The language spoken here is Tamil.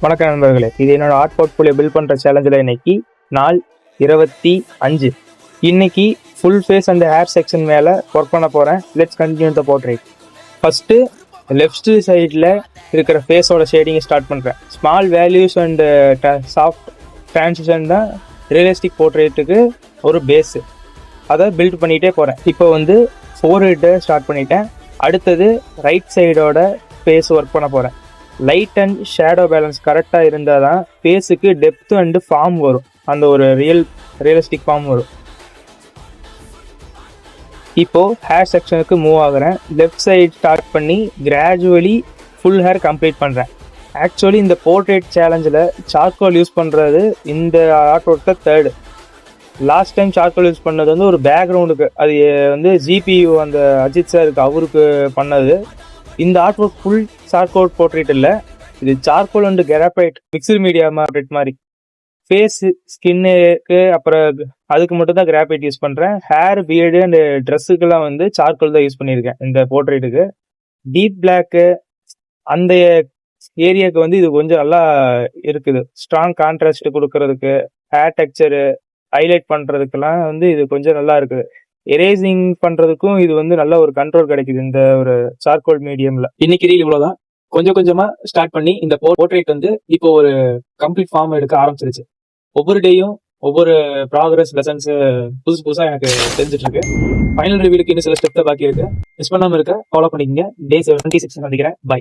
வணக்கம் நண்பர்களே, இது என்னோட ஆர்ட் போர்ட்ஃபோலியோ பில்ட் பண்ணுற சேலஞ்சில் இன்னைக்கு நாள் 25. இன்னைக்கு full face and hair section மேலே ஒர்க் பண்ண போகிறேன். Let's continue the portrait. First left சைடில் இருக்கிற ஃபேஸோட ஷேடிங்கை ஸ்டார்ட் பண்ணுறேன். Small values and soft transition தான் ரியலிஸ்டிக் போர்ட்ரேட்டுக்கு ஒரு பேஸு. அதை பில்ட் பண்ணிகிட்டே போகிறேன். இப்போ ஃபோர்ஹெட்டை ஸ்டார்ட் பண்ணிட்டேன். அடுத்தது ரைட் சைடோட ஃபேஸ் ஒர்க் பண்ண போகிறேன். லைட் அண்ட் ஷேடோ பேலன்ஸ் கரெக்டாக இருந்தால் தான் ஃபேஸுக்கு டெப்த் அண்டு ஃபார்ம் வரும். அந்த ஒரு ரியலிஸ்டிக் ஃபார்ம் வரும். இப்போது ஹேர் செக்ஷனுக்கு மூவ் ஆகுறேன். லெஃப்ட் சைடு ஸ்டார்ட் பண்ணி கிராஜுவலி ஃபுல் ஹேர் கம்ப்ளீட் பண்ணுறேன். ஆக்சுவலி இந்த போர்ட்ரேட் சேலஞ்சில் சார்கோல் யூஸ் பண்ணுறது இந்த ஆர்ட் ஒர்க்கில் third. Last time charcoal use பண்ணது ஒரு பேக்ரவுண்டுக்கு, அது ஜிபியு அந்த அஜித் சாருக்கு அவருக்கு பண்ணது. இந்த art work full charcoal portrait இல்லை, இது charcoal and graphite mixed media portrait மாதிரி. ஃபேஸ் ஸ்கின்னுக்கு அப்புறம் அதுக்கு மட்டும் தான் கிராஃபைட் யூஸ் பண்ணுறேன். ஹேர் பியர்டு அண்ட் ட்ரெஸ்ஸுக்கெல்லாம் சார்கோல் தான் யூஸ் பண்ணியிருக்கேன் இந்த போர்ட்ரேட்டுக்கு. டீப் பிளாக்கு அந்த ஏரியாவுக்கு இது கொஞ்சம் நல்லா இருக்குது. ஸ்ட்ராங் கான்ட்ராஸ்ட் கொடுக்கறதுக்கு, ஹேர் டெக்ஸ்சரு ஹைலைட் பண்ணுறதுக்கெல்லாம் இது கொஞ்சம் நல்லா இருக்குது. எரேசிங் பண்றதுக்கும் இது நல்ல ஒரு கண்ட்ரோல் கிடைக்குது இந்த ஒரு சார்கோல் மீடியம்ல. இன்னைக்கு ரீல் இவ்வளவுதான். கொஞ்சம் கொஞ்சமா ஸ்டார்ட் பண்ணி இந்த போர்ட்ரேட் இப்போ ஒரு கம்ப்ளீட் ஃபார்ம் எடுக்க ஆரம்பிச்சிருச்சு. ஒவ்வொரு டேயும் ஒவ்வொரு ப்ராக்ரஸ் லெசன்ஸ் புதுசா எனக்கு தெரிஞ்சிட்டு இருக்கு. ஃபைனல் ரிவியூக்கு இன்னும் சில ஸ்டெப் பாக்கி இருக்கு. மிஸ் பண்ணாம இருக்க ஃபாலோ பண்ணிக்கங்க. டே 76 சந்திக்கிறேன். பை.